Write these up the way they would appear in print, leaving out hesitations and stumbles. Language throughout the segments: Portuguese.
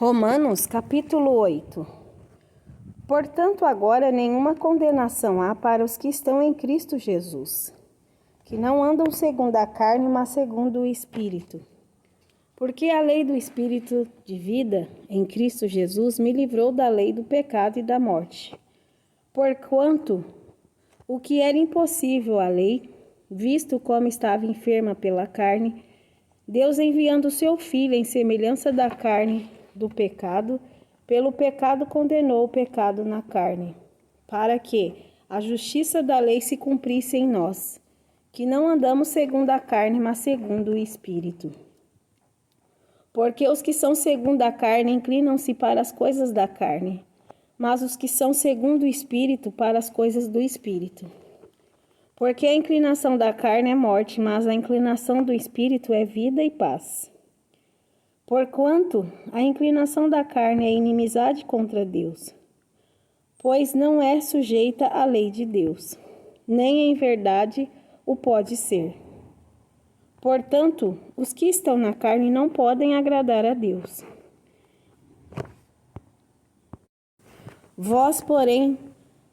Romanos, capítulo 8. Portanto, agora nenhuma condenação há para os que estão em Cristo Jesus, que não andam segundo a carne, mas segundo o Espírito. Porque a lei do Espírito de vida em Cristo Jesus me livrou da lei do pecado e da morte. Porquanto o que era impossível à lei, visto como estava enferma pela carne, Deus enviando o seu Filho em semelhança da carne do pecado, pelo pecado condenou o pecado na carne, para que a justiça da lei se cumprisse em nós, que não andamos segundo a carne, mas segundo o Espírito. Porque os que são segundo a carne inclinam-se para as coisas da carne, mas os que são segundo o Espírito para as coisas do Espírito. Porque a inclinação da carne é morte, mas a inclinação do Espírito é vida e paz. Porquanto a inclinação da carne é inimizade contra Deus, pois não é sujeita à lei de Deus, nem em verdade o pode ser. Portanto, os que estão na carne não podem agradar a Deus. Vós, porém,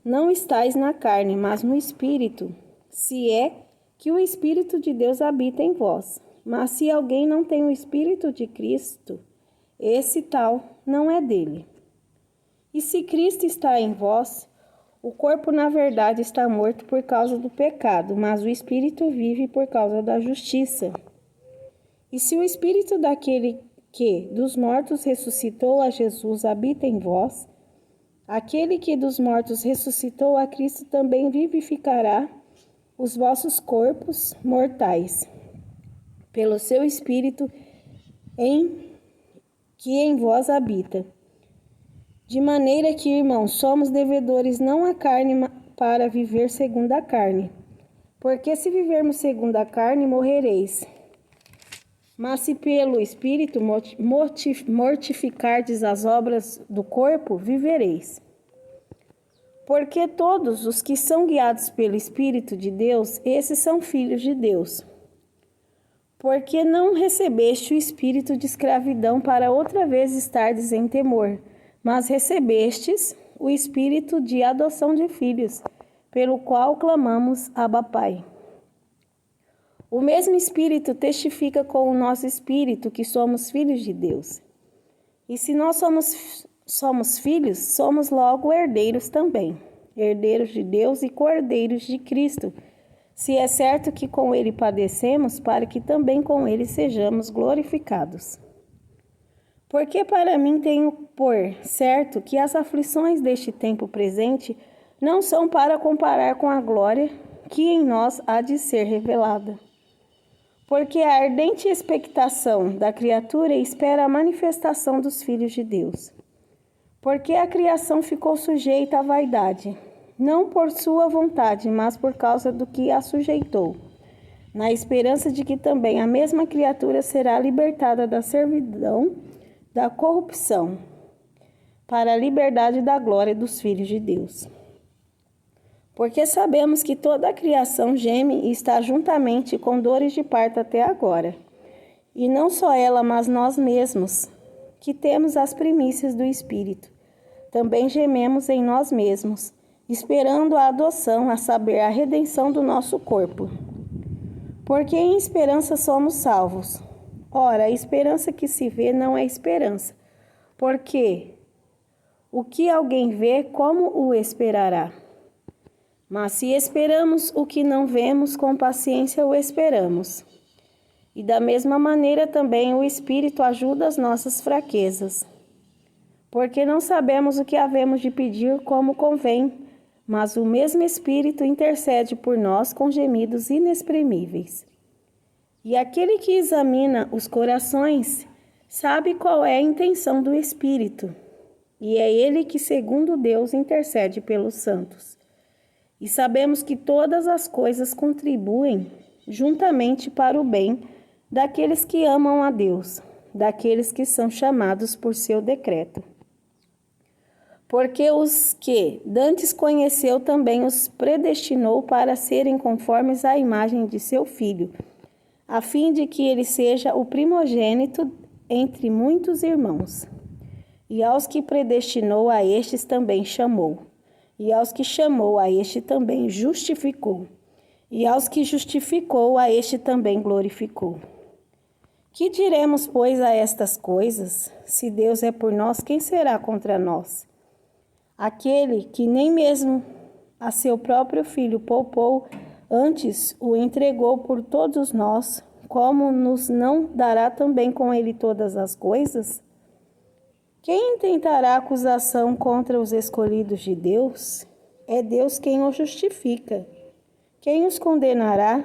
não estáis na carne, mas no Espírito, se é que o Espírito de Deus habita em vós. Mas se alguém não tem o Espírito de Cristo, esse tal não é dele. E se Cristo está em vós, o corpo na verdade está morto por causa do pecado, mas o Espírito vive por causa da justiça. E se o Espírito daquele que dos mortos ressuscitou a Jesus habita em vós, aquele que dos mortos ressuscitou a Cristo também vivificará os vossos corpos mortais, pelo seu Espírito que em vós habita. De maneira que, irmãos, somos devedores não à carne para viver segundo a carne. Porque se vivermos segundo a carne, morrereis. Mas se pelo Espírito mortificardes as obras do corpo, vivereis. Porque todos os que são guiados pelo Espírito de Deus, esses são filhos de Deus. Porque não recebeste o espírito de escravidão para outra vez estardes em temor, mas recebestes o espírito de adoção de filhos, pelo qual clamamos, Abba, Pai. O mesmo Espírito testifica com o nosso espírito que somos filhos de Deus. E se nós somos filhos, somos logo herdeiros também, herdeiros de Deus e co-herdeiros de Cristo, se é certo que com ele padecemos, para que também com ele sejamos glorificados. Porque para mim tenho por certo que as aflições deste tempo presente não são para comparar com a glória que em nós há de ser revelada. Porque a ardente expectação da criatura espera a manifestação dos filhos de Deus. Porque a criação ficou sujeita à vaidade, não por sua vontade, mas por causa do que a sujeitou, na esperança de que também a mesma criatura será libertada da servidão, da corrupção, para a liberdade da glória dos filhos de Deus. Porque sabemos que toda a criação geme e está juntamente com dores de parto até agora. E não só ela, mas nós mesmos, que temos as primícias do Espírito, também gememos em nós mesmos, esperando a adoção, a saber, a redenção do nosso corpo. Porque em esperança somos salvos. Ora, a esperança que se vê não é esperança, porque o que alguém vê, como o esperará? Mas se esperamos o que não vemos, com paciência o esperamos. E da mesma maneira também o Espírito ajuda as nossas fraquezas. Porque não sabemos o que havemos de pedir como convém, mas o mesmo Espírito intercede por nós com gemidos inexprimíveis. E aquele que examina os corações sabe qual é a intenção do Espírito, e é ele que, segundo Deus, intercede pelos santos. E sabemos que todas as coisas contribuem juntamente para o bem daqueles que amam a Deus, daqueles que são chamados por seu decreto. Porque os que dantes conheceu também os predestinou para serem conformes à imagem de seu Filho, a fim de que ele seja o primogênito entre muitos irmãos. E aos que predestinou, a estes também chamou. E aos que chamou, a este também justificou. E aos que justificou, a este também glorificou. Que diremos, pois, a estas coisas? Se Deus é por nós, quem será contra nós? Aquele que nem mesmo a seu próprio Filho poupou, antes o entregou por todos nós, como nos não dará também com ele todas as coisas? Quem intentará acusação contra os escolhidos de Deus? É Deus quem os justifica. Quem os condenará?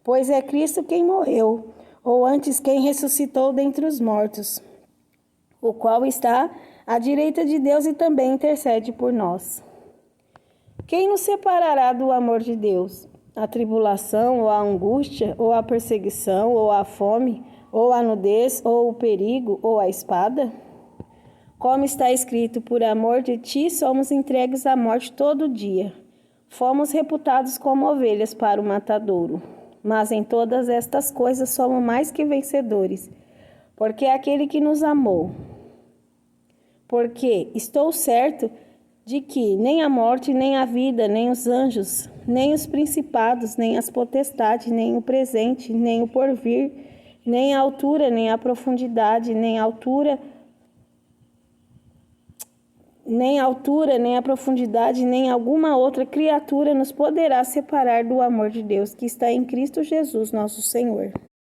Pois é Cristo quem morreu, ou antes quem ressuscitou dentre os mortos, o qual está à direita de Deus e também intercede por nós. Quem nos separará do amor de Deus? A tribulação, ou a angústia, ou a perseguição, ou a fome, ou a nudez, ou o perigo, ou a espada? Como está escrito, por amor de ti somos entregues à morte todo dia. Fomos reputados como ovelhas para o matadouro. Mas em todas estas coisas somos mais que vencedores, porque é aquele que nos amou. Porque estou certo de que nem a morte, nem a vida, nem os anjos, nem os principados, nem as potestades, nem o presente, nem o porvir, nem a altura, nem a profundidade, nem a profundidade, nem alguma outra criatura nos poderá separar do amor de Deus que está em Cristo Jesus, nosso Senhor.